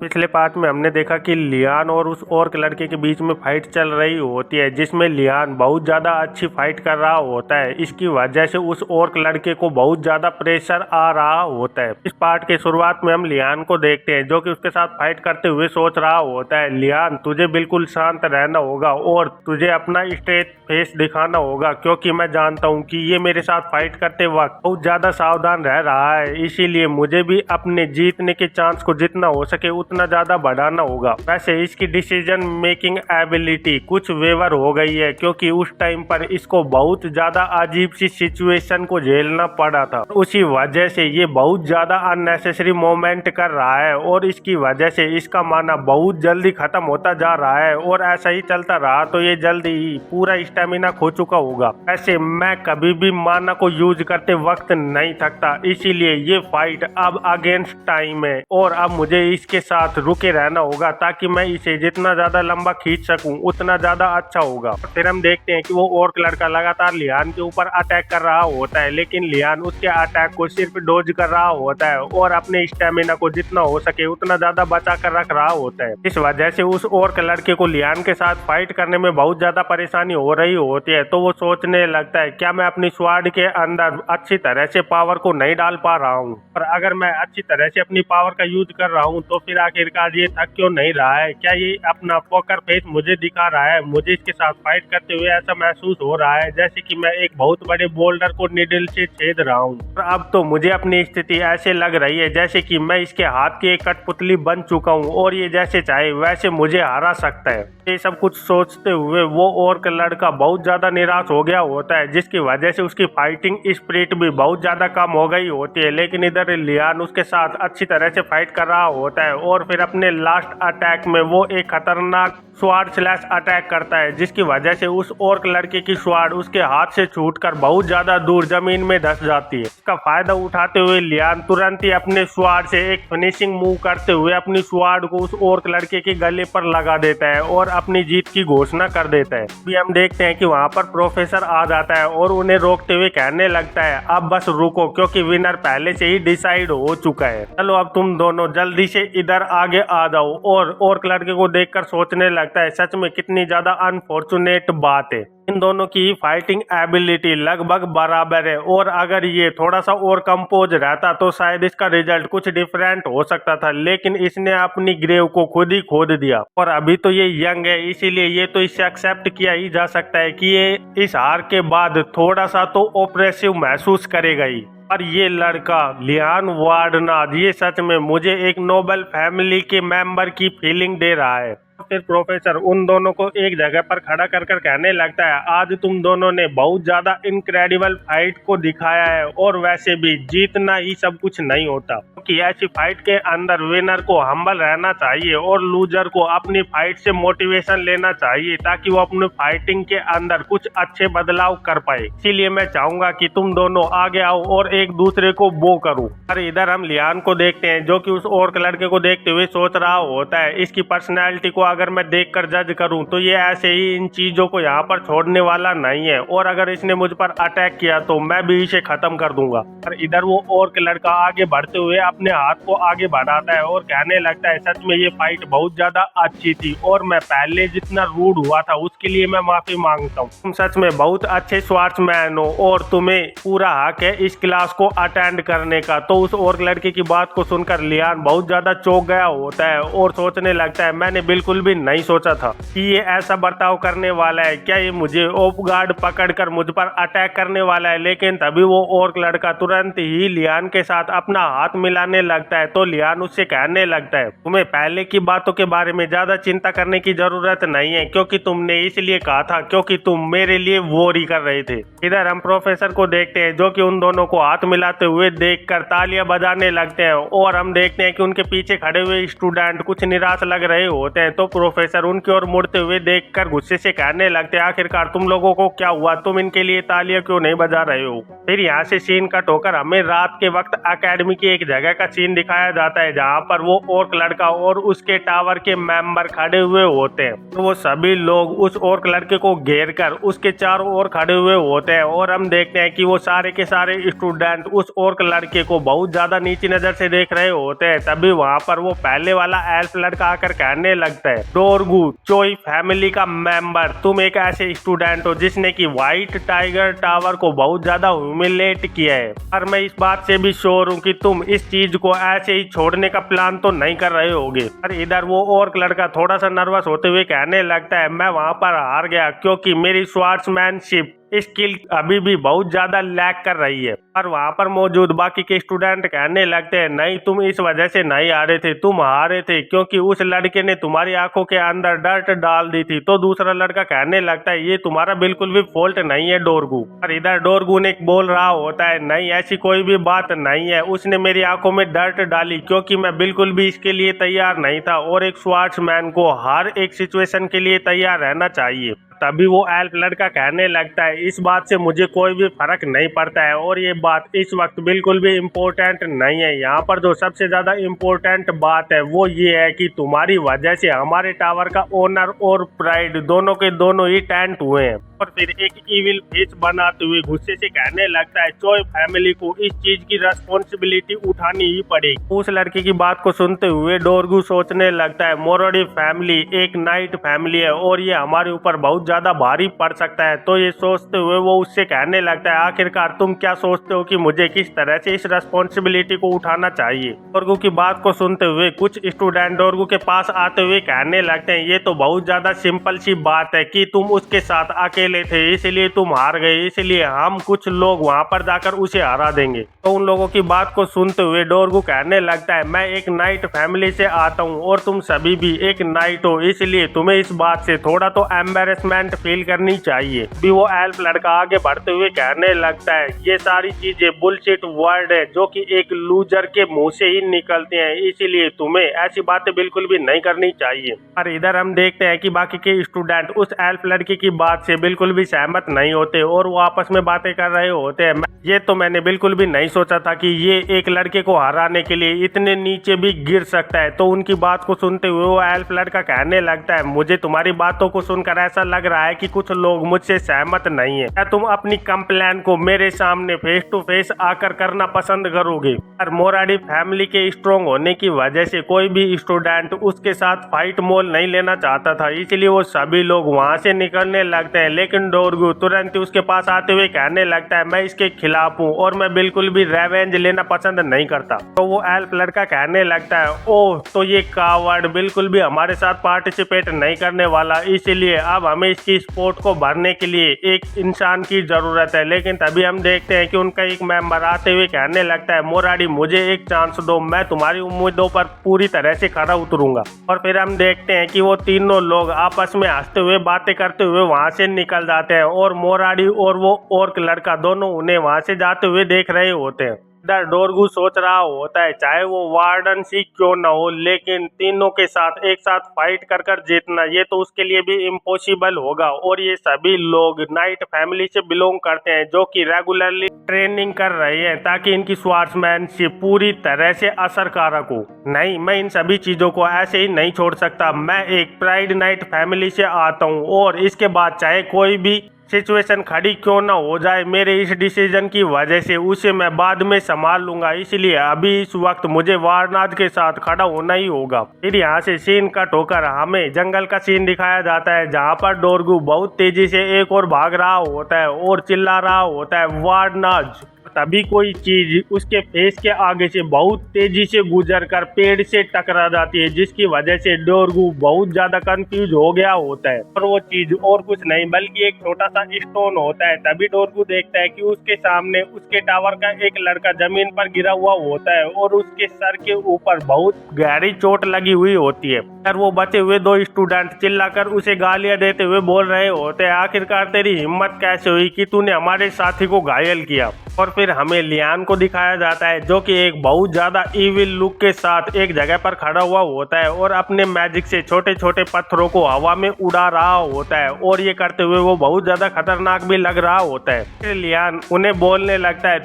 पिछले पार्ट में हमने देखा कि लियान और उस ऑर्क लड़के के बीच में फाइट चल रही होती है, जिसमें लियान बहुत ज्यादा अच्छी फाइट कर रहा होता है। इसकी वजह से उस ऑर्क लड़के को बहुत ज्यादा प्रेशर आ रहा होता है। इस पार्ट के शुरुआत में हम लियान को देखते हैं, जो कि उसके साथ फाइट करते हुए सोच रहा होता है, लियान तुझे बिल्कुल शांत रहना होगा और तुझे अपना स्ट्रेट फेस दिखाना होगा, क्योंकि मैं जानता हूँ कि ये मेरे साथ फाइट करते वक्त बहुत ज्यादा सावधान रह रहा है। इसीलिए मुझे भी अपने जीतने के चांस को जितना हो सके उतना ज्यादा बढ़ाना होगा। वैसे इसकी डिसीजन मेकिंग एबिलिटी कुछ वेवर हो गई है, क्योंकि उस टाइम पर इसको बहुत ज्यादा अजीब सी सिचुएशन को झेलना पड़ा था। उसी वजह से ये बहुत ज्यादा अननेसेसरी मोमेंट कर रहा है और इसकी वजह से इसका माना बहुत जल्दी खत्म होता जा रहा है। और ऐसा ही चलता रहा तो ये जल्दी ही पूरा स्टेमिना खो चुका होगा। ऐसे मैं कभी भी माना को यूज करते वक्त नहीं थकता, इसीलिए ये फाइट अब अगेंस्ट टाइम है और अब मुझे इसके साथ रुके रहना होगा, ताकि मैं इसे जितना ज्यादा लंबा खींच सकूं उतना ज्यादा अच्छा होगा। फिर हम देखते हैं कि वो ऑर्क लड़का लगातार लियान के ऊपर अटैक कर रहा होता है, लेकिन लियान उसके अटैक को सिर्फ डोज कर रहा होता है और अपने स्टेमिना को जितना हो सके उतना ज्यादा बचा कर रख रहा होता है। इस वजह से उस ऑर्क लड़के को लियान के साथ फाइट करने में बहुत ज्यादा परेशानी हो रही होती है। तो वो सोचने लगता है, क्या मैं अपनी स्वाड के अंदर अच्छी तरह से पावर को नहीं डाल पा रहा हूँ, और अगर मैं अच्छी तरह से अपनी पावर का यूज कर रहा हूँ तो फिर आखिरकार ये थक क्यों नहीं रहा है? क्या ये अपना पोकर फेस मुझे दिखा रहा है? मुझे इसके साथ फाइट करते हुए ऐसा महसूस हो रहा है जैसे कि मैं एक बहुत बड़े बोल्डर को निडल से छेद रहा हूँ। अब तो मुझे अपनी स्थिति ऐसे लग रही है जैसे कि मैं इसके हाथ की एक कठपुतली बन चुका हूँ और ये जैसे चाहे वैसे मुझे हरा सकता है। ये सब कुछ सोचते हुए वो ऑर्क लड़का बहुत ज्यादा निराश हो गया होता है, जिसकी वजह से उसकी फाइटिंग स्पिरिट भी बहुत ज्यादा कम हो गई होती है। लेकिन इधर लियान उसके साथ अच्छी तरह से फाइट कर रहा होता है और फिर अपने लास्ट अटैक में वो एक खतरनाक स्वाड स्लैश अटैक करता है, जिसकी वजह से उस ऑर्क लड़के की स्वाड उसके हाथ से छूटकर बहुत ज्यादा दूर जमीन में धंस जाती है। इसका फायदा उठाते हुए लियान तुरंत ही अपने स्वाड से एक फिनिशिंग मूव करते हुए अपनी स्वाड को उस ऑर्क लड़के के गले पर लगा देता है और अपनी जीत की घोषणा कर देता है। अभी हम देखते हैं कि वहां पर प्रोफेसर आ जाता है और उन्हें रोकते हुए कहने लगता है, अब बस रुको, क्योंकि विनर पहले से ही डिसाइड हो चुका है। चलो अब तुम दोनों जल्दी से इधर आगे आ जाओ। और ऑर्क लड़के को देखकर सोचने लगता है, सच में कितनी ज्यादा अनफॉर्चुनेट बात है। इन दोनों की फाइटिंग एबिलिटी लगभग बराबर है और अगर ये थोड़ा सा और कंपोज रहता तो शायद इसका रिजल्ट कुछ डिफरेंट हो सकता था, लेकिन इसने अपनी ग्रेव को खुद ही खोद दिया। और अभी तो ये यंग है, इसीलिए ये तो इससे एक्सेप्ट किया ही जा सकता है कि ये इस हार के बाद थोड़ा सा तो ऑप्रेसिव महसूस करेगा ही। और ये लड़का लियान वार्डनाथ, ये सच में मुझे एक नोबल फैमिली के मेंबर की फीलिंग दे रहा है। फिर प्रोफेसर उन दोनों को एक जगह पर खड़ा कर कहने लगता है, आज तुम दोनों ने बहुत ज्यादा इनक्रेडिबल फाइट को दिखाया है और वैसे भी जीतना ही सब कुछ नहीं होता, क्योंकि ऐसी फाइट के अंदर विनर को हम्बल रहना चाहिए और लूजर को अपनी फाइट से मोटिवेशन लेना चाहिए, ताकि वो अपने फाइटिंग के अंदर कुछ अच्छे बदलाव कर पाए। इसीलिए मैं चाहूंगा कि तुम दोनों आगे आओ और एक दूसरे को बो करो। और इधर हम लियान को देखते हैं, जो कि उस ऑर्क लड़के को देखते हुए सोच रहा होता है, इसकी पर्सनैलिटी को अगर मैं देखकर जज करूं तो ये ऐसे ही इन चीजों को यहाँ पर छोड़ने वाला नहीं है, और अगर इसने मुझ पर अटैक किया तो मैं भी इसे खत्म कर दूंगा। और इधर वो ऑर्क लड़का आगे बढ़ते हुए अपने हाथ को आगे बढ़ाता है और कहने लगता है, सच में ये फाइट बहुत ज्यादा अच्छी थी और मैं पहले जितना रूड हुआ था उसके लिए मैं माफी मांगता हूँ। तुम सच में बहुत अच्छे स्वार्ट्समैन हो और तुम्हें पूरा हक है इस क्लास को अटेंड करने का। तो उस ऑर्क लड़के की बात को सुनकर लियान बहुत ज्यादा चौंक गया होता है और सोचने लगता है, मैंने बिल्कुल भी नहीं सोचा था कि ये ऐसा बर्ताव करने वाला है। क्या ये मुझे ऑफ गार्ड पकड़कर मुझ पर अटैक करने वाला है? लेकिन तभी वो ऑर्क लड़का तुरंत ही लियान के साथ अपना हाथ मिलाने लगता है। तो लियान उससे कहने लगता है, तुम्हें पहले की बातों के बारे में ज्यादा चिंता करने की जरूरत नहीं है, क्योंकि तुमने इसलिए कहा था क्योंकि तुम मेरे लिए वोरी कर रहे थे। इधर हम प्रोफेसर को देखते हैं, जो कि उन दोनों को हाथ मिलाते हुए देखकर तालियां बजाने लगते हैं और हम देखते हैं कि उनके पीछे खड़े हुए स्टूडेंट कुछ निराश लग रहे होते हैं। तो प्रोफेसर उनकी ओर मुड़ते हुए देखकर गुस्से से कहने लगते हैं, आखिरकार तुम लोगों को क्या हुआ? तुम इनके लिए तालियां क्यों नहीं बजा रहे हो? फिर यहाँ से सीन कट होकर हमें रात के वक्त एकेडमी की एक जगह जगह का सीन दिखाया जाता है जहाँ पर वो ऑर्क लड़का और उसके टावर के मेंबर खड़े हुए होते हैं। तो वो सभी लोग उस ऑर्क लड़के को घेर कर उसके चारों ओर खड़े हुए होते हैं और हम देखते हैं कि वो सारे के सारे स्टूडेंट उस ऑर्क लड़के को बहुत ज्यादा नीची नजर से देख रहे होते हैं। तभी वहाँ पर वो पहले वाला एल्फ लड़का आकर कहने लगता है, डोरगू चोई फैमिली का मेंबर, तुम एक ऐसे स्टूडेंट हो जिसने की व्हाइट टाइगर टावर को बहुत ज्यादा ह्यूमिलेट किया है, और मैं इस बात से भी श्योर हूँ कि तुम इस चीज को ऐसे ही छोड़ने का प्लान तो नहीं कर रहे होगे। और इधर वो ऑर्क लड़का थोड़ा सा नर्वस होते हुए कहने लगता है, मैं वहां पर हार गया क्योंकि मेरी स्वॉर्ड्समैनशिप स्किल अभी भी बहुत ज्यादा लैग कर रही है। और वहां पर मौजूद बाकी के स्टूडेंट कहने लगते हैं, नहीं तुम इस वजह से नहीं हारे थे, तुम हारे थे क्योंकि उस लड़के ने तुम्हारी आंखों के अंदर डर्ट डाल दी थी। तो दूसरा लड़का कहने लगता है, ये तुम्हारा बिल्कुल भी फॉल्ट नहीं है डोरगू। और इधर डोरगू ने बोल रहा होता है, नहीं ऐसी कोई भी बात नहीं है, उसने मेरी आंखों में डर्ट डाली क्योंकि मैं बिल्कुल भी इसके लिए तैयार नहीं था और एक स्वॉर्ड्समैन को हर एक सिचुएशन के लिए तैयार रहना चाहिए। तभी वो एल्फ लड़का कहने लगता है, इस बात से मुझे कोई भी फर्क नहीं पड़ता है और ये बात इस वक्त बिल्कुल भी इम्पोर्टेंट नहीं है। यहाँ पर जो सबसे ज्यादा इम्पोर्टेंट बात है वो ये है कि तुम्हारी वजह से हमारे टावर का ओनर और प्राइड दोनों के दोनों ही टेंट हुए हैं। और फिर एक इविल फेस बनाते हुए गुस्से से कहने लगता है, चोय फैमिली को इस चीज की रेस्पॉन्सिबिलिटी उठानी ही पड़ेगी। उस लड़के की बात को सुनते हुए डोरगू सोचने लगता है, मोरोडी फैमिली एक नाइट फैमिली है और ये हमारे ऊपर बहुत ज्यादा भारी पड़ सकता है। तो ये सोचते हुए वो उससे कहने लगता है, आखिरकार तुम क्या सोचते हो कि मुझे किस तरह से इस रेस्पॉन्सिबिलिटी को उठाना चाहिए। डोरगू की बात को सुनते हुए कुछ स्टूडेंट डोरगू के पास आते हुए कहने लगते हैं, ये तो बहुत ज्यादा सिंपल सी बात है कि तुम उसके साथ अकेले थे इसलिए तुम हार गए, इसलिए हम कुछ लोग वहां पर जाकर उसे हरा देंगे। तो उन लोगों की बात को सुनते हुए डोरगू कहने लगता है, मैं एक नाइट फैमिली से आता हूँ और तुम सभी भी एक नाइट हो, इसलिए तुम्हें इस बात से थोड़ा तो एम्बेरसमेंट फील करनी चाहिए। भी वो एल्फ लड़का आगे बढ़ते हुए कहने लगता है, ये सारी चीजें बुलशिट वर्ड है जो कि एक लूजर के मुंह से ही निकलते हैं, इसीलिए तुम्हें ऐसी बातें बिल्कुल भी नहीं करनी चाहिए। और इधर हम देखते हैं कि बाकी के स्टूडेंट उस एल्फ लड़के की बात से बिल्कुल भी सहमत नहीं होते और वो आपस में बातें कर रहे होते हैं। ये तो मैंने बिल्कुल भी नहीं सोचा था कि ये एक लड़के को हराने के लिए इतने नीचे भी गिर सकता है। तो उनकी बात को सुनते हुए वो एल्फ लड़का कहने लगता है, मुझे तुम्हारी बातों को सुनकर ऐसा लग रहा है कि कुछ लोग मुझसे सहमत नहीं है। क्या तुम अपनी कंप्लेन को मेरे सामने फेस टू फेस आकर करना पसंद करोगे? और मोराडी फैमिली के स्ट्रॉन्ग होने की वजह से कोई भी स्टूडेंट उसके साथ फाइट मोल नहीं लेना चाहता था, इसलिए वो सभी लोग वहां से निकलने लगते हैं। लेकिन डोरगू तुरंत उसके पास आते हुए कहने लगता है, मैं इसके खिलाफ हूँ और मैं बिल्कुल भी रेवेंज लेना पसंद नहीं करता। तो वो एल्फ लड़का कहने लगता है, ओह तो ये कावर्ड बिल्कुल भी हमारे साथ पार्टिसिपेट नहीं करने वाला, इसीलिए अब हमें इसकी स्पोर्ट को भरने के लिए एक इंसान की जरूरत है। लेकिन तभी हम देखते हैं कि उनका एक मेंबर आते हुए कहने लगता है, मोराडी मुझे एक चांस दो, मैं तुम्हारी उम्मीदों पर पूरी तरह से खरा उतरूंगा। और फिर हम देखते हैं कि वो तीनों लोग आपस में हंसते हुए बातें करते हुए वहां से निकल जाते हैं और मोराडी और वो ऑर्क लड़का दोनों उन्हें वहां से जाते हुए देख रहे होते हैं। इधर डोरगू सोच रहा होता है, चाहे वो वार्डन सी क्यों न हो, लेकिन तीनों के साथ एक साथ फाइट कर कर जीतना ये तो उसके लिए भी इम्पॉसिबल होगा। और ये सभी लोग नाइट फैमिली से बिलोंग करते हैं जो कि रेगुलरली ट्रेनिंग कर रहे हैं ताकि इनकी स्वॉर्ड्समैनशिप पूरी तरह से असरकारक हो। नहीं, मैं इन सभी चीजों को ऐसे ही नहीं छोड़ सकता। मैं एक प्राइड नाइट फैमिली से आता हूँ और इसके बाद चाहे कोई भी सिचुएशन खड़ी क्यों ना हो जाए, मेरे इस डिसीजन की वजह से उसे मैं बाद में संभाल लूंगा, इसलिए अभी इस वक्त मुझे वारनाथ के साथ खड़ा होना ही होगा। फिर यहाँ से सीन कट होकर हमें जंगल का सीन दिखाया जाता है जहाँ पर डोरगू बहुत तेजी से एक और भाग रहा होता है और चिल्ला रहा होता है, वारनाथ। तभी कोई चीज उसके फेस के आगे से बहुत तेजी से गुजर कर पेड़ से टकरा जाती है, जिसकी वजह से डोरगू बहुत ज्यादा कंफ्यूज हो गया होता है। और वो चीज और कुछ नहीं बल्कि एक छोटा सा स्टोन होता है। तभी डोरगू देखता है कि उसके सामने उसके टावर का एक लड़का जमीन पर गिरा हुआ होता है और उसके सर के ऊपर बहुत गहरी चोट लगी हुई होती है। और वो बचे हुए दो स्टूडेंट चिल्लाकर उसे गालियां देते हुए बोल रहे होते हैं, आखिरकार तेरी हिम्मत कैसे हुई कि तूने हमारे साथी को घायल किया? और फिर हमें लियान को दिखाया जाता है जो कि एक बहुत ज्यादा इविल लुक के साथ एक जगह पर खड़ा हुआ होता है और अपने मैजिक से छोटे छोटे पत्थरों को हवा में उड़ा रहा होता है और ये करते हुए वो बहुत ज्यादा खतरनाक भी लग रहा होता है। फिर लियान उन्हें बोलने लगता है,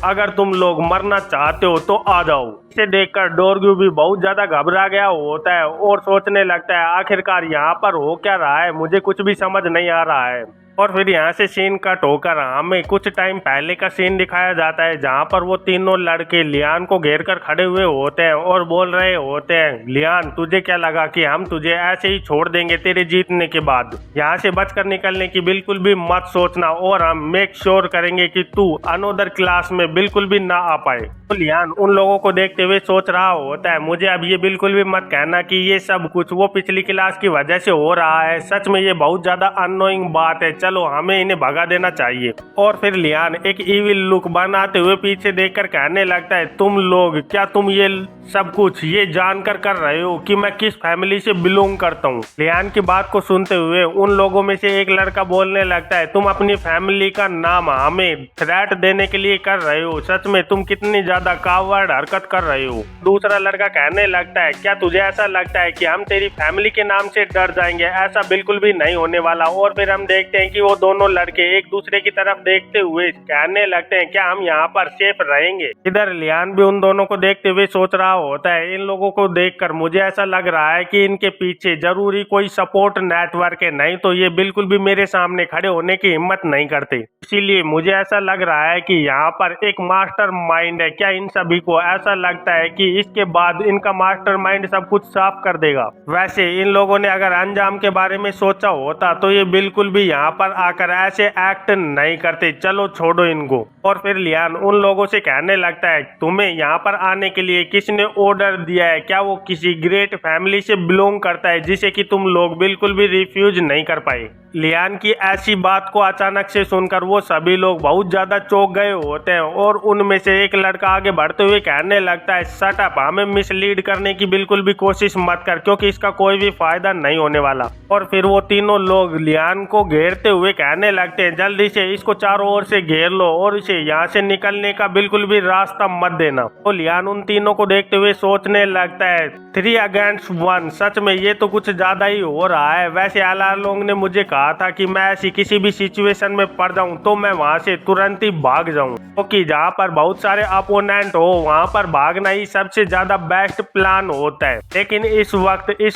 अगर तुम लोग मरना चाहते हो तो आ जाओ। इसे देखकर डोरग्यू भी बहुत ज्यादा घबरा गया होता है और सोचने लगता है आखिरकार यहाँ पर हो क्या रहा है, मुझे कुछ भी समझ नहीं आ रहा है। और फिर यहाँ से सीन कट होकर हमें कुछ टाइम पहले का सीन दिखाया जाता है जहाँ पर वो तीनों लड़के लियान को घेर कर खड़े हुए होते हैं और बोल रहे होते हैं, लियान तुझे क्या लगा कि हम तुझे ऐसे ही छोड़ देंगे तेरे जीतने के बाद? यहाँ से बचकर निकलने की बिल्कुल भी मत सोचना और हम मेक श्योर करेंगे कि तू अनोदर क्लास में बिल्कुल भी ना आ पाए। तो लियान उन लोगों को देखते हुए सोच रहा होता है, मुझे अब ये बिल्कुल भी मत कहना कि ये सब कुछ वो पिछली क्लास की वजह से हो रहा है। सच में ये बहुत ज्यादा अननोइंग बात है, चलो हमें इन्हें भगा देना चाहिए। और फिर लियान एक इविल लुक बनाते हुए पीछे देखकर कहने लगता है, तुम लोग क्या तुम ये सब कुछ ये जानकर कर रहे हो कि मैं किस फैमिली से बिलोंग करता हूँ? लियान की बात को सुनते हुए उन लोगों में से एक लड़का बोलने लगता है, तुम अपनी फैमिली का नाम हमें थ्रेट देने के लिए कर रहे हो, सच में तुम कितनी ज्यादा कावर्ड हरकत कर रहे हो। दूसरा लड़का कहने लगता है, क्या तुझे ऐसा लगता है कि हम तेरी फैमिली के नाम से डर जाएंगे? ऐसा बिल्कुल भी नहीं होने वाला। और फिर हम देखते हैं कि वो दोनों लड़के एक दूसरे की तरफ देखते हुए कहने लगते हैं, क्या हम यहाँ पर सेफ रहेंगे? इधर लियान भी उन दोनों को देखते हुए सोच रहा होता है, इन लोगों को देखकर मुझे ऐसा लग रहा है कि इनके पीछे जरूरी कोई सपोर्ट नेटवर्क है, नहीं तो ये बिल्कुल भी मेरे सामने खड़े होने की हिम्मत नहीं करते। इसीलिए मुझे ऐसा लग रहा है कि यहाँ पर एक मास्टर माइंड है। क्या इन सभी को ऐसा लगता है कि इसके बाद इनका मास्टर माइंड सब कुछ साफ कर देगा? वैसे इन लोगों ने अगर अंजाम के बारे में सोचा होता तो ये बिल्कुल भी यहाँ पर आकर ऐसे एक्ट नहीं करते। चलो छोड़ो इनको। और फिर लियान उन लोगों से कहने लगता है, तुम्हें यहाँ पर आने के लिए किसने ऑर्डर दिया है? क्या वो किसी ग्रेट फैमिली से बिलोंग करता है जिसे कि तुम लोग बिल्कुल भी रिफ्यूज नहीं कर पाए? लियान की ऐसी बात को अचानक से सुनकर वो सभी लोग बहुत ज्यादा चौंक गए होते हैं और उनमें से एक लड़का आगे बढ़ते हुए कहने लगता है, शट अप, हमें मिसलीड करने की बिल्कुल भी कोशिश मत कर क्योंकि इसका कोई भी फायदा नहीं होने वाला। और फिर वो तीनों लोग लियान को घेरते हुए कहने लगते हैं, जल्दी से इसको चारों ओर से घेर लो और इसे यहाँ से निकलने का बिल्कुल भी रास्ता मत देना। तो लियान उन तीनों को देखते हुए सोचने लगता है, 3 against 1, सच में ये तो कुछ ज्यादा ही हो रहा है। वैसे अलालोंग ने मुझे कहा था कि मैं ऐसी किसी भी सिचुएशन में पड़ जाऊं तो मैं वहां से तुरंत ही भाग जाऊं, क्योंकि जहां पर बहुत सारे अपोनेंट हो वहां पर भागना ही सबसे ज्यादा बेस्ट प्लान होता है। लेकिन इस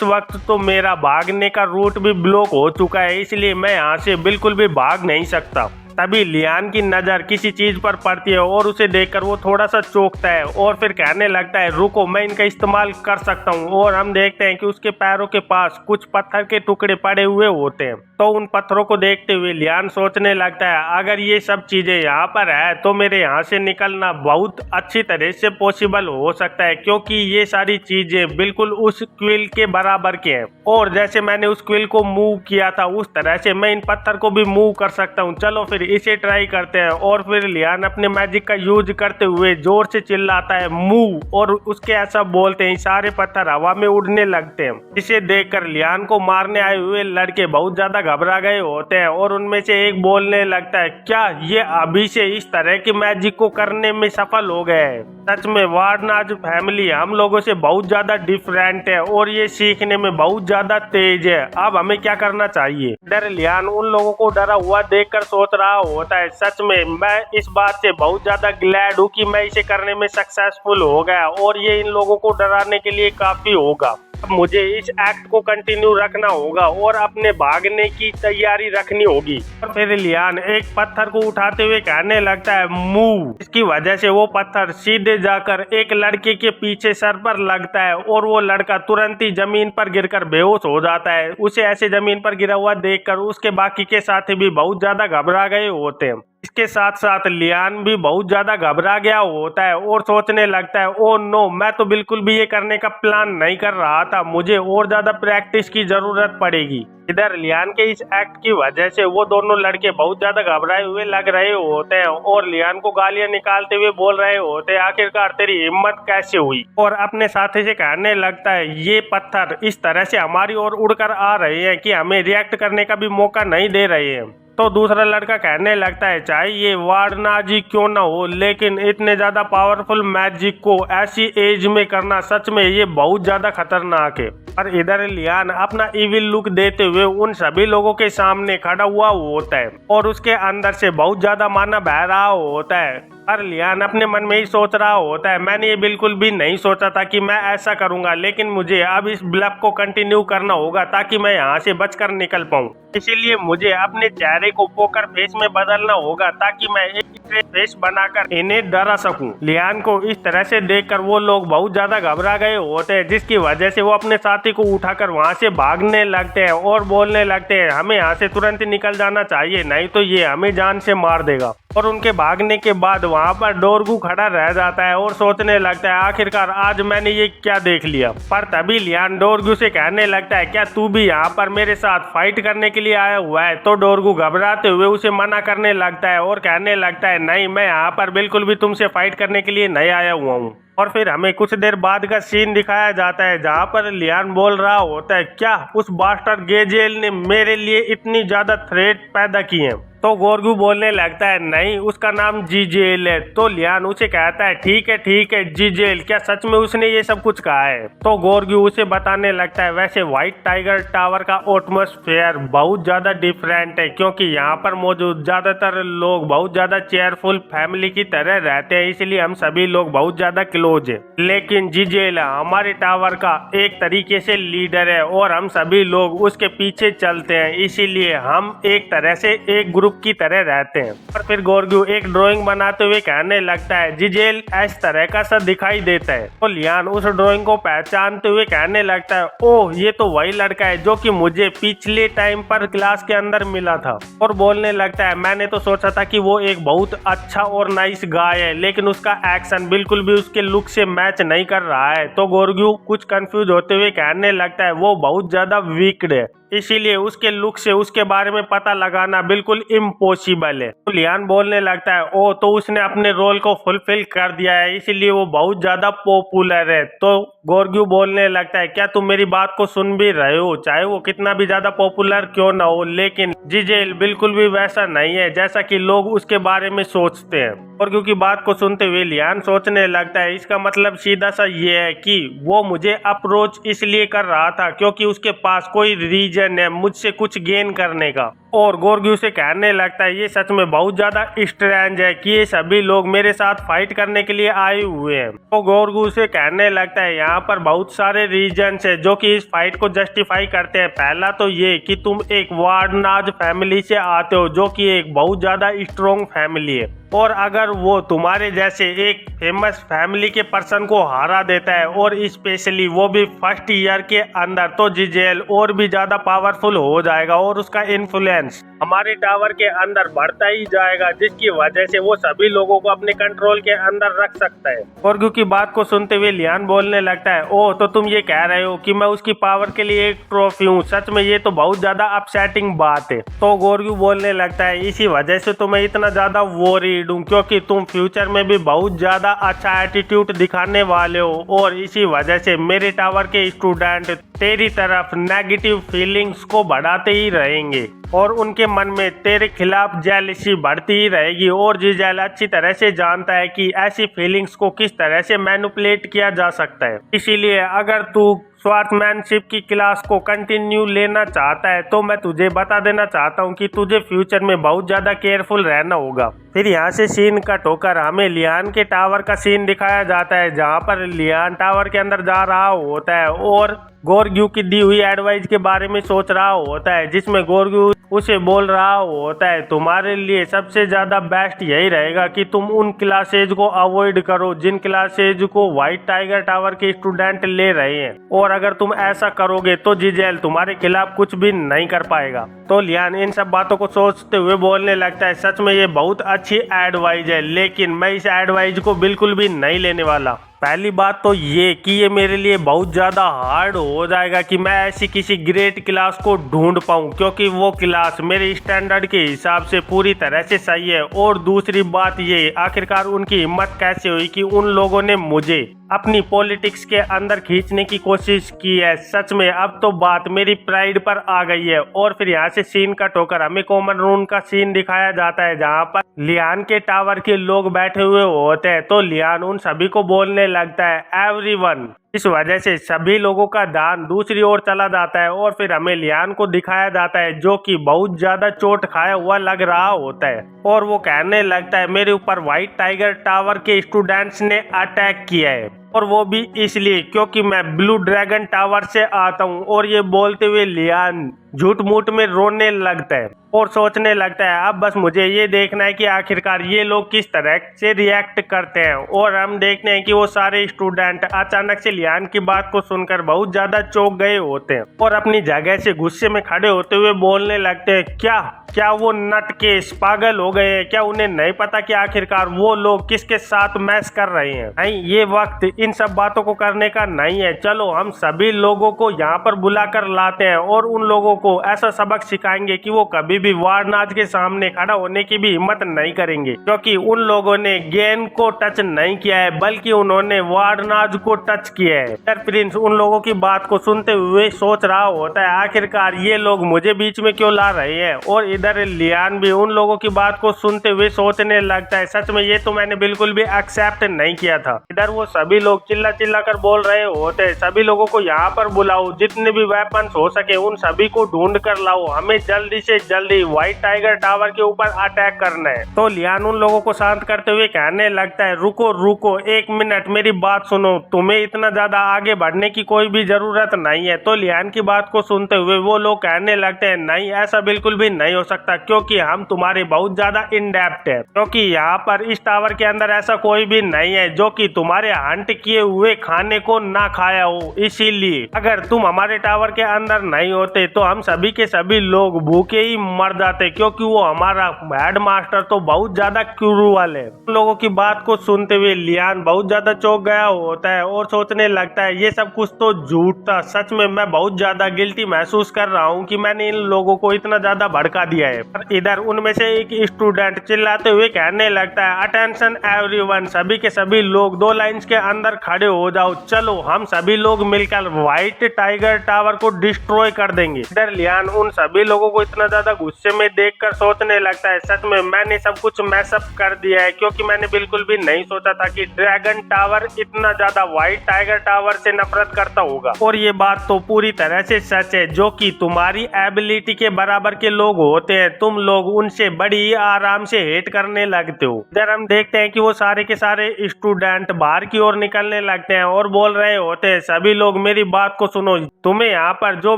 वक्त तो मेरा भागने का रूट भी ब्लॉक हो चुका है, इसलिए मैं यहाँ से बिल्कुल भी भाग नहीं सकता। तभी लियान की नजर किसी चीज पर पड़ती है और उसे देखकर वो थोड़ा सा चौंकता है और फिर कहने लगता है, रुको, मैं इनका इस्तेमाल कर सकता हूँ। और हम देखते हैं कि उसके पैरों के पास कुछ पत्थर के टुकड़े पड़े हुए होते हैं। तो उन पत्थरों को देखते हुए लियान सोचने लगता है, अगर ये सब चीजें यहाँ पर है तो मेरे यहाँ से निकलना बहुत अच्छी तरह से पॉसिबल हो सकता है, क्योंकि ये सारी चीजें बिल्कुल उस क्विल के बराबर के हैं और जैसे मैंने उस क्विल को मूव किया था उस तरह से मैं इन पत्थर को भी मूव कर सकता हूँ। चलो फिर इसे ट्राई करते हैं। और फिर लियान अपने मैजिक का यूज करते हुए जोर से चिल्लाता है, मूव, और उसके ऐसा बोलते हैं सारे पत्थर हवा में उड़ने लगते हैं। इसे देखकर लियान को मारने आए हुए लड़के बहुत ज्यादा घबरा गए होते हैं और उनमें से एक बोलने लगता है, क्या ये अभी से इस तरह के मैजिक को करने में सफल हो गए हैं? सच में वार्नाज फैमिली हम लोगों से बहुत ज्यादा डिफरेंट है और ये सीखने में बहुत ज्यादा तेज है। अब हमें क्या करना चाहिए? डर लियान उन लोगों को डरा हुआ देखकर सोच रहा होता है, सच में मैं इस बात से बहुत ज्यादा ग्लैड हूँ कि मैं इसे करने में सक्सेसफुल हो गया और ये इन लोगों को डराने के लिए काफी होगा। अब मुझे इस एक्ट को कंटिन्यू रखना होगा और अपने भागने की तैयारी रखनी होगी। और फिर लियान एक पत्थर को उठाते हुए कहने लगता है, मूव। इसकी वजह से वो पत्थर सीधे जाकर एक लड़के के पीछे सर पर लगता है और वो लड़का तुरंत ही जमीन पर गिरकर बेहोश हो जाता है। उसे ऐसे जमीन पर गिरा हुआ देखकर उसके बाकी के साथी भी बहुत ज्यादा घबरा गए होते हैं। इसके साथ साथ लियान भी बहुत ज्यादा घबरा गया होता है और सोचने लगता है, ओ नो, मैं तो बिल्कुल भी ये करने का प्लान नहीं कर रहा था, मुझे और ज्यादा प्रैक्टिस की जरूरत पड़ेगी। इधर लियान के इस एक्ट की वजह से वो दोनों लड़के बहुत ज्यादा घबराए हुए लग रहे होते हैं और लियान को गालियां निकालते हुए बोल रहे होते हैं, आखिरकार तेरी हिम्मत कैसे हुई? और अपने साथी से कहने लगता है, ये पत्थर इस तरह से हमारी ओर उड़कर आ रहे हैं कि हमें रिएक्ट करने का भी मौका नहीं दे रहे हैं। तो दूसरा लड़का कहने लगता है चाहे ये वारनाजी क्यों ना हो, लेकिन इतने ज्यादा पावरफुल मैजिक को ऐसी एज में करना सच में ये बहुत ज्यादा खतरनाक है। पर इधर लियान अपना इविल लुक देते हुए उन सभी लोगों के सामने खड़ा हुआ होता है और उसके अंदर से बहुत ज्यादा माना बह रहा होता है। पर लियान अपने मन में ही सोच रहा होता है मैंने ये बिल्कुल भी नहीं सोचा था कि मैं ऐसा करूंगा, लेकिन मुझे अब इस ब्लफ को कंटिन्यू करना होगा ताकि मैं यहाँ से बचकर निकल पाऊँ। इसीलिए मुझे अपने चेहरे को पोकर फेस में बदलना होगा ताकि मैं एक फेस बनाकर इन्हें डरा सकूं। लियान को इस तरह से देखकर वो लोग बहुत ज्यादा घबरा गए होते हैं, जिसकी वजह से वो अपने साथी को उठाकर वहाँ से भागने लगते हैं और बोलने लगते हैं हमें यहाँ से तुरंत निकल जाना चाहिए, नहीं तो ये हमें जान से मार देगा। और उनके भागने के बाद वहाँ पर डोरगू खड़ा रह जाता है और सोचने लगता है आखिरकार आज मैंने ये क्या देख लिया। पर तभी लियान डोरगू से कहने लगता है क्या तू भी यहाँ पर मेरे साथ फाइट करने के लिए आया हुआ है? तो डोरगू घबराते हुए उसे मना करने लगता है और कहने लगता है नहीं, मैं यहाँ पर बिल्कुल भी तुमसे फाइट करने के लिए नहीं आया हुआ हूँ। और फिर हमें कुछ देर बाद का सीन दिखाया जाता है जहाँ पर लियान बोल रहा होता है क्या उस बास्टर गेजेल ने मेरे लिए इतनी ज्यादा थ्रेट पैदा की है? तो गोरगू बोलने लगता है नहीं, उसका नाम जीजेल है। तो लियान उसे कहता है ठीक है जीजेल, क्या सच में उसने ये सब कुछ कहा है? तो गोरगू उसे बताने लगता है वैसे व्हाइट टाइगर टावर का एटमॉस्फेयर बहुत ज्यादा डिफरेंट है, क्योंकि यहाँ पर मौजूद ज्यादातर लोग बहुत ज्यादा चेयरफुल फैमिली की तरह रहते हैं, इसलिए हम सभी लोग बहुत ज्यादा क्लोज है। लेकिन जीजेल हमारे टावर का एक तरीके से लीडर है और हम सभी लोग उसके पीछे चलते हैं, इसीलिए हम एक तरह से एक ग्रुप की तरह रहते हैं। और फिर गोरगू एक ड्राइंग बनाते हुए कहने लगता है जीजेल इस तरह का सा दिखाई देता है। तो लियान उस ड्राइंग को पहचानते हुए कहने लगता है ओह ये तो वही लड़का है जो कि मुझे पिछले टाइम पर क्लास के अंदर मिला था। और बोलने लगता है मैंने तो सोचा था कि वो एक बहुत अच्छा और नाइस गाय है, लेकिन उसका एक्शन बिल्कुल भी उसके लुक से मैच नहीं कर रहा है। तो गोरगू कुछ कंफ्यूज होते हुए कहने लगता है वो बहुत ज्यादा वीक्ड है, इसीलिए उसके लुक से उसके बारे में पता लगाना बिल्कुल इम्पॉसिबल है। तो लियान बोलने लगता है ओ तो उसने अपने रोल को फुलफिल कर दिया है, इसीलिए वो बहुत ज्यादा पॉपुलर है। तो गोरगू बोलने लगता है क्या तुम मेरी बात को सुन भी रहे हो? चाहे वो कितना भी ज्यादा पॉपुलर क्यों ना हो, लेकिन जीजेल बिल्कुल भी वैसा नहीं है जैसा कि लोग उसके बारे में सोचते हैं। गोरगू की बात को सुनते हुए लियान सोचने लगता है इसका मतलब सीधा सा ये है कि वो मुझे अप्रोच इसलिए कर रहा था क्योंकि उसके पास कोई रीजन है मुझसे कुछ गेन करने का। और गोरगू से कहने लगता है ये सच में बहुत ज्यादा स्ट्रेंज है कि ये सभी लोग मेरे साथ फाइट करने के लिए आए हुए हैं। तो गोरगू से कहने लगता है यहाँ पर बहुत सारे रीजन्स है जो कि इस फाइट को जस्टिफाई करते हैं। पहला तो ये कि तुम एक वार्नाज फैमिली से आते हो जो कि एक बहुत ज्यादा स्ट्रॉन्ग फैमिली है, और अगर वो तुम्हारे जैसे एक फेमस फैमिली के पर्सन को हरा देता है और स्पेशली वो भी फर्स्ट ईयर के अंदर, तो जीजेल और भी ज्यादा पावरफुल हो जाएगा और उसका इन्फ्लुएंस हमारे टावर के अंदर बढ़ता ही जाएगा, जिसकी वजह से वो सभी लोगों को अपने कंट्रोल के अंदर रख सकता है। गोरगू की बात को सुनते हुए लियान बोलने लगता है ओह तो तुम ये कह रहे हो कि मैं उसकी पावर के लिए एक ट्रॉफी हूँ? सच में ये तो बहुत ज्यादा अपसेटिंग बात है। तो गोरगू बोलने लगता है इसी वजह से तो मैं इतना ज्यादा वरीड हूँ, क्योंकि तुम फ्यूचर में भी बहुत ज्यादा अच्छा एटीट्यूड दिखाने वाले हो और इसी वजह से मेरे टावर के स्टूडेंट तेरी तरफ नेगेटिव फीलिंग्स को बढ़ाते ही रहेंगे और उनके मन में तेरे खिलाफ जेलसी बढ़ती ही रहेगी। और जीजेल अच्छी तरह से जानता है कि ऐसी फीलिंग्स को किस तरह से मैनिपुलेट किया जा सकता है, इसीलिए अगर तू स्वॉर्ड्समैनशिप की क्लास को कंटिन्यू लेना चाहता है तो मैं तुझे बता देना चाहता हूँ कि तुझे फ्यूचर में बहुत ज्यादा केयरफुल रहना होगा। फिर यहाँ से सीन कट होकर हमें लियान के टावर का सीन दिखाया जाता है जहाँ पर लियान टावर के अंदर जा रहा होता है और गोरगू की दी हुई एडवाइस के बारे में सोच रहा होता है, जिसमें गोरगू उसे बोल रहा होता है तुम्हारे लिए सबसे ज्यादा बेस्ट यही रहेगा कि तुम उन क्लासेज को अवॉइड करो जिन क्लासेज को व्हाइट टाइगर टावर के स्टूडेंट ले रहे हैं, और अगर तुम ऐसा करोगे तो जीजेल तुम्हारे खिलाफ कुछ भी नहीं कर पाएगा। तो लियान इन सब बातों को सोचते हुए बोलने लगता है सच में ये बहुत अच्छी एडवाइस है, लेकिन मैं इस एडवाइस को बिल्कुल भी नहीं लेने वाला। पहली बात तो ये कि ये मेरे लिए बहुत ज़्यादा हार्ड हो जाएगा कि मैं ऐसी किसी ग्रेट क्लास को ढूंढ पाऊँ, क्योंकि वो क्लास मेरे स्टैंडर्ड के हिसाब से पूरी तरह से सही है। और दूसरी बात ये आखिरकार उनकी हिम्मत कैसे हुई कि उन लोगों ने मुझे अपनी पॉलिटिक्स के अंदर खींचने की कोशिश की है। सच में अब तो बात मेरी प्राइड पर आ गई है। और फिर यहाँ से सीन कट होकर हमें कॉमन रूम का सीन दिखाया जाता है, जहाँ पर लियान के टावर के लोग बैठे हुए होते हैं। तो लियान उन सभी को बोलने लगता है एवरीवन। इस वजह से सभी लोगों का ध्यान दूसरी ओर चला जाता है और फिर हमें लियान को दिखाया जाता है, जो कि बहुत ज्यादा चोट खाया हुआ लग रहा होता है। और वो कहने लगता है मेरे ऊपर व्हाइट टाइगर टावर के स्टूडेंट्स ने अटैक किया है, और वो भी इसलिए क्योंकि मैं ब्लू ड्रैगन टावर से आता हूँ। और ये बोलते हुए लियान झूठ मूठ में रोने लगता है और सोचने लगता है अब बस मुझे ये देखना है कि आखिरकार ये लोग किस तरह से रिएक्ट करते हैं। और हम देखते हैं कि वो सारे स्टूडेंट अचानक से लियान की बात को सुनकर बहुत ज्यादा चौंक गए होते हैं और अपनी जगह से गुस्से में खड़े होते हुए बोलने लगते हैं क्या वो नटकेस पागल हो गए हैं? क्या उन्हें नहीं पता कि आखिरकार वो लोग किसके साथ मैच कर रहे हैं? नहीं, ये वक्त इन सब बातों को करने का नहीं है। चलो हम सभी लोगों को यहाँ पर बुलाकर लाते हैं और उन लोगों को ऐसा सबक सिखाएंगे कि वो कभी भी वारनाज के सामने खड़ा होने की भी हिम्मत नहीं करेंगे, क्योंकि उन लोगों ने गेन को टच नहीं किया है बल्कि उन्होंने वारनाज को टच किया है। प्रिंस उन लोगों की बात को सुनते हुए सोच रहा होता है आखिरकार ये लोग मुझे बीच में क्यों ला रहे हैं। और इधर लियान भी उन लोगों की बात को सुनते हुए सोचने लगता है सच में ये तो मैंने बिल्कुल भी एक्सेप्ट नहीं किया था। इधर वो सभी लोग चिल्ला चिल्ला कर बोल रहे होते हैं सभी लोगों को यहाँ पर बुलाओ, जितने भी वेपन्स हो सके उन सभी को ढूंढ कर लाओ, हमें जल्दी से जल्दी व्हाइट टाइगर टावर के ऊपर अटैक करना है। तो लियान उन लोगों को शांत करते हुए कहने लगता है रुको रुको एक मिनट, मेरी बात सुनो, तुम्हें इतना ज्यादा आगे बढ़ने की कोई भी जरूरत नहीं है। तो लियान की बात को सुनते हुए वो लोग कहने लगते हैं नहीं, ऐसा बिल्कुल भी नहीं हो सकता, क्योंकि हम तुम्हारे बहुत ज्यादा इन डेप्थ है, क्योंकि यहाँ पर इस टावर के अंदर ऐसा कोई भी नहीं है जो कि तुम्हारे हंट किए हुए खाने को ना खाया हो। इसीलिए अगर तुम हमारे टावर के अंदर नहीं होते तो हम सभी के सभी लोग भूखे ही मर जाते, क्योंकि वो हमारा हेड मास्टर तो बहुत ज्यादा क्रूअल है। उन लोगों की बात को सुनते हुए लियान बहुत ज्यादा चौंक गया होता है और सोचने लगता है ये सब कुछ तो झूठ था। सच में मैं बहुत ज्यादा गिल्टी महसूस कर रहा हूँ कि मैंने इन लोगों को इतना ज्यादा भड़का दिया है। पर इधर उनमें से एक स्टूडेंट चिल्लाते हुए कहने लगता है अटेंशन एवरीवन, सभी के सभी लोग 2 लाइंस के अंदर खड़े हो जाओ, चलो हम सभी लोग मिलकर व्हाइट टाइगर टावर को डिस्ट्रॉय कर देंगे। इधर लियान उन सभी लोगों को इतना ज्यादा गुस्से में देखकर सोचने लगता है सच में मैंने सब कुछ मैसअप कर दिया है, क्योंकि मैंने बिल्कुल भी नहीं सोचा था कि ड्रैगन टावर इतना ज्यादा व्हाइट टाइगर टावर से नफरत करता होगा। और ये बात तो पूरी तरह से सच है, जो कि तुम्हारी एबिलिटी के बराबर के लोग होते हैं तुम लोग उनसे बड़ी आराम से हेट करने लगते हो। इधर हम देखते हैं कि वो सारे के सारे स्टूडेंट बाहर की ओर निकलने लगते हैं और बोल रहे होते हैं सभी लोग मेरी बात को सुनो, तुम्हें यहाँ पर जो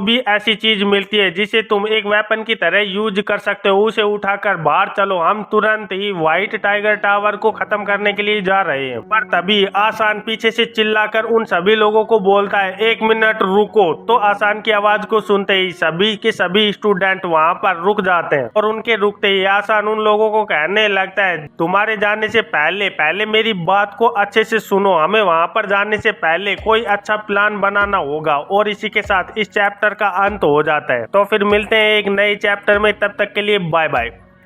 भी ऐसी चीज मिलती है जिसे तुम एक वेपन की तरह यूज कर सकते हो उसे उठाकर बाहर चलो, हम तुरंत ही व्हाइट टाइगर टावर को खत्म करने के लिए जा रहे हैं। पर तभी आसान पीछे से चिल्लाकर उन सभी लोगों को बोलता है 1 मिनट रुको। तो आसान की आवाज को सुनते ही सभी के सभी स्टूडेंट वहाँ पर रुक जाते हैं और उनके रुकते ही आसान उन लोगों को कहने लगता है तुम्हारे जाने से पहले मेरी बात को अच्छे से सुनो, हमें वहाँ पर जाने से पहले कोई अच्छा प्लान बनाना होगा। और इसी के साथ इस चैप्टर का अंत हो जाता है। तो फिर मिलते हैं एक नए चैप्टर में, तब तक के लिए बाय बाय।